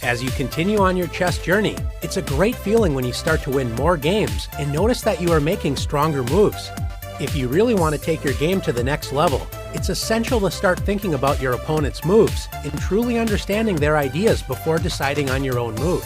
As you continue on your chess journey, it's a great feeling when you start to win more games and notice that you are making stronger moves. If you really want to take your game to the next level, it's essential to start thinking about your opponent's moves and truly understanding their ideas before deciding on your own move.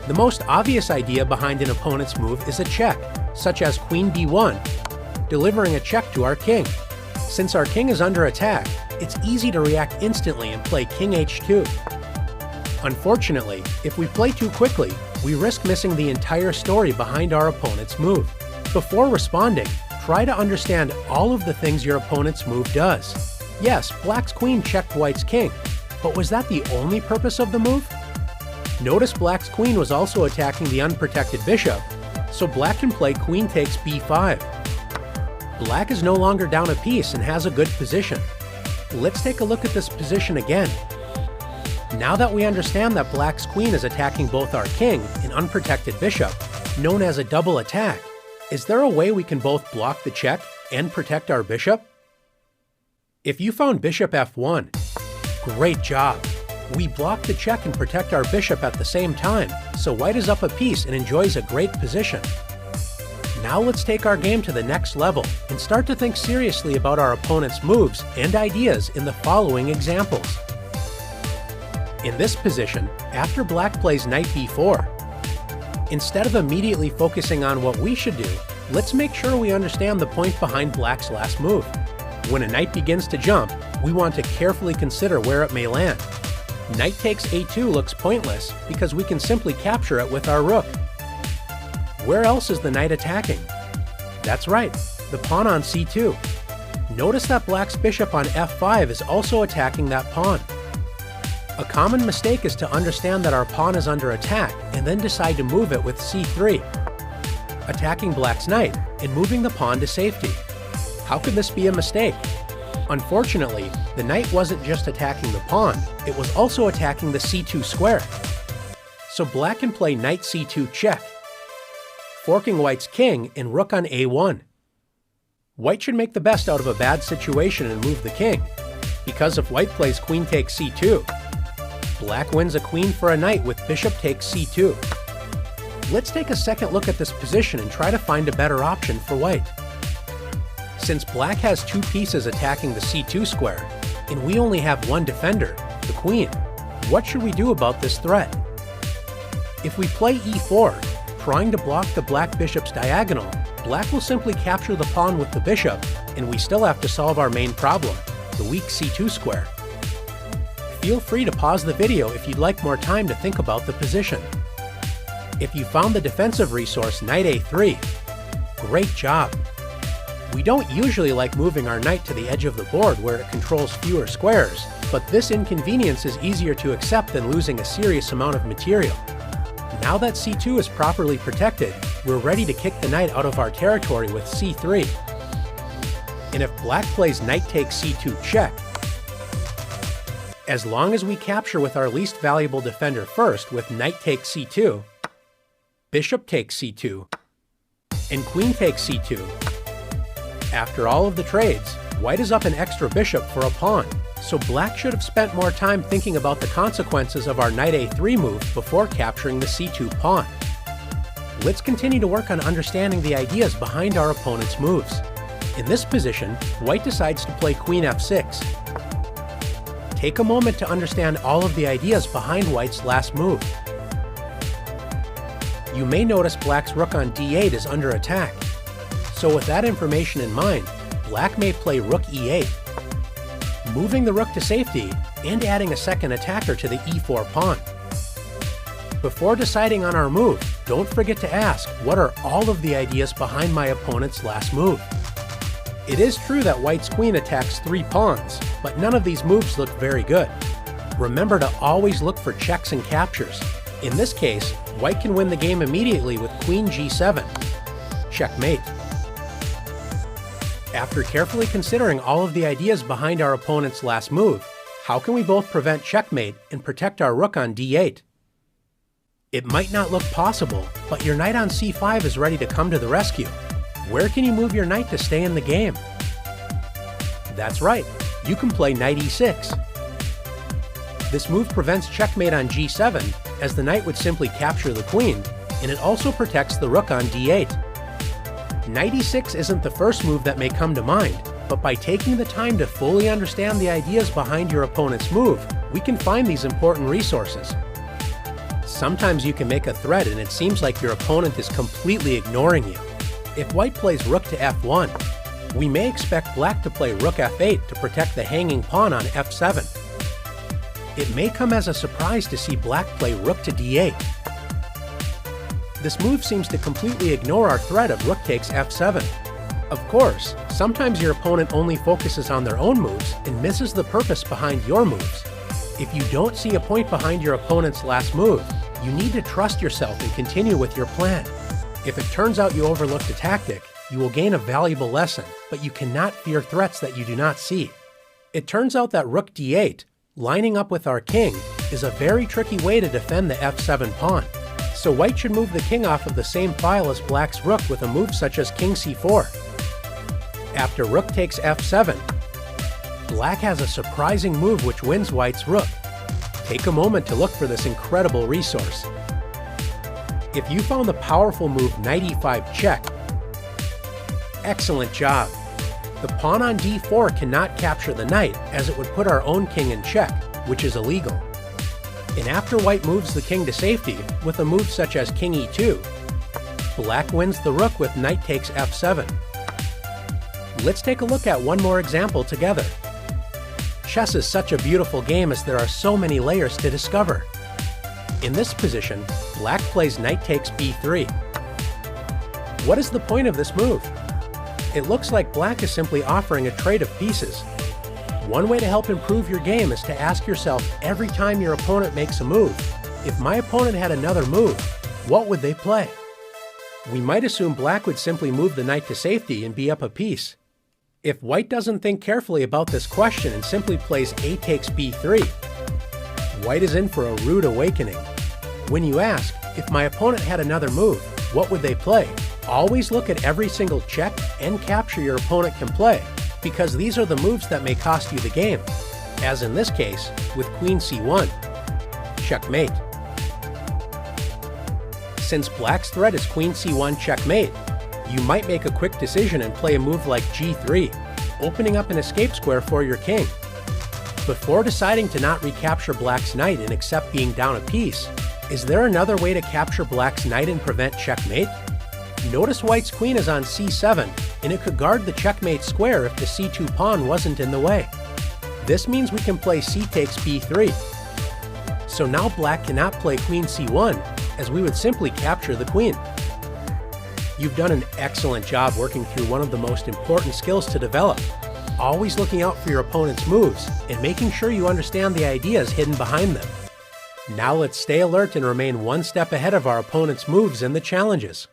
The most obvious idea behind an opponent's move is a check, such as Queen b1, delivering a check to our king. Since our king is under attack, it's easy to react instantly and play King h2. Unfortunately, if we play too quickly, we risk missing the entire story behind our opponent's move. Before responding, try to understand all of the things your opponent's move does. Yes, Black's queen checked White's king, but was that the only purpose of the move? Notice Black's queen was also attacking the unprotected bishop, so Black can play queen takes b5. Black is no longer down a piece and has a good position. Let's take a look at this position again. Now that we understand that Black's queen is attacking both our king and unprotected bishop, known as a double attack, is there a way we can both block the check and protect our bishop? If you found bishop f1, great job! We block the check and protect our bishop at the same time, so White is up a piece and enjoys a great position. Now let's take our game to the next level and start to think seriously about our opponent's moves and ideas in the following examples. In this position, after Black plays knight b4, instead of immediately focusing on what we should do, let's make sure we understand the point behind Black's last move. When a knight begins to jump, we want to carefully consider where it may land. Knight takes a2 looks pointless because we can simply capture it with our rook. Where else is the knight attacking? That's right, the pawn on c2. Notice that Black's bishop on f5 is also attacking that pawn. A common mistake is to understand that our pawn is under attack and then decide to move it with c3, attacking Black's knight and moving the pawn to safety. How could this be a mistake? Unfortunately, the knight wasn't just attacking the pawn, it was also attacking the c2 square. So Black can play knight c2 check, forking White's king and rook on a1. White should make the best out of a bad situation and move the king, because if White plays queen takes c2, Black wins a queen for a knight with bishop takes c2. Let's take a second look at this position and try to find a better option for White. Since Black has two pieces attacking the c2 square, and we only have one defender, the queen, what should we do about this threat? If we play e4, trying to block the Black bishop's diagonal, Black will simply capture the pawn with the bishop, and we still have to solve our main problem, the weak c2 square. Feel free to pause the video if you'd like more time to think about the position. If you found the defensive resource knight a3, great job! We don't usually like moving our knight to the edge of the board where it controls fewer squares, but this inconvenience is easier to accept than losing a serious amount of material. Now that c2 is properly protected, we're ready to kick the knight out of our territory with c3. And if Black plays knight takes c2 check, as long as we capture with our least valuable defender first with knight takes c2, bishop takes c2, and queen takes c2, after all of the trades, White is up an extra bishop for a pawn, so Black should have spent more time thinking about the consequences of our knight a3 move before capturing the c2 pawn. Let's continue to work on understanding the ideas behind our opponent's moves. In this position, White decides to play queen f6. Take a moment to understand all of the ideas behind White's last move. You may notice Black's rook on d8 is under attack. So with that information in mind, Black may play rook e8, moving the rook to safety and adding a second attacker to the e4 pawn. Before deciding on our move, don't forget to ask, what are all of the ideas behind my opponent's last move? It is true that White's queen attacks 3 pawns, but none of these moves look very good. Remember to always look for checks and captures. In this case, White can win the game immediately with queen g7. Checkmate. After carefully considering all of the ideas behind our opponent's last move, how can we both prevent checkmate and protect our rook on d8? It might not look possible, but your knight on c5 is ready to come to the rescue. Where can you move your knight to stay in the game? That's right, you can play knight e6. This move prevents checkmate on g7, as the knight would simply capture the queen, and it also protects the rook on d8. Knight e6 isn't the first move that may come to mind, but by taking the time to fully understand the ideas behind your opponent's move, we can find these important resources. Sometimes you can make a threat and it seems like your opponent is completely ignoring you. If white plays rook to f1, we may expect black to play rook f8 to protect the hanging pawn on f7. It may come as a surprise to see black play rook to d8. This move seems to completely ignore our threat of rook takes f7. Of course, sometimes your opponent only focuses on their own moves and misses the purpose behind your moves. If you don't see a point behind your opponent's last move, you need to trust yourself and continue with your plan. If it turns out you overlooked a tactic, you will gain a valuable lesson, but you cannot fear threats that you do not see. It turns out that rook d8, lining up with our king, is a very tricky way to defend the f7 pawn. So white should move the king off of the same file as black's rook with a move such as king c4. After rook takes f7, black has a surprising move which wins white's rook. Take a moment to look for this incredible resource. If you found the powerful move knight e5 check, excellent job. The pawn on d4 cannot capture the knight, as it would put our own king in check, which is illegal. And after white moves the king to safety with a move such as king e2, black wins the rook with knight takes f7. Let's take a look at one more example together. Chess is such a beautiful game as there are so many layers to discover. In this position, black plays knight takes b3. What is the point of this move? It looks like black is simply offering a trade of pieces. One way to help improve your game is to ask yourself every time your opponent makes a move, if my opponent had another move, what would they play? We might assume black would simply move the knight to safety and be up a piece. If white doesn't think carefully about this question and simply plays a takes b3, white is in for a rude awakening. When you ask, if my opponent had another move, what would they play? Always look at every single check and capture your opponent can play, because these are the moves that may cost you the game, as in this case, with queen c1, checkmate. Since black's threat is queen c1 checkmate, you might make a quick decision and play a move like g3, opening up an escape square for your king. Before deciding to not recapture black's knight and accept being down a piece, is there another way to capture black's knight and prevent checkmate? Notice white's queen is on c7, and it could guard the checkmate square if the c2 pawn wasn't in the way. This means we can play c takes b3. So now black cannot play queen c1, as we would simply capture the queen. You've done an excellent job working through one of the most important skills to develop, always looking out for your opponent's moves and making sure you understand the ideas hidden behind them. Now let's stay alert and remain one step ahead of our opponent's moves and the challenges.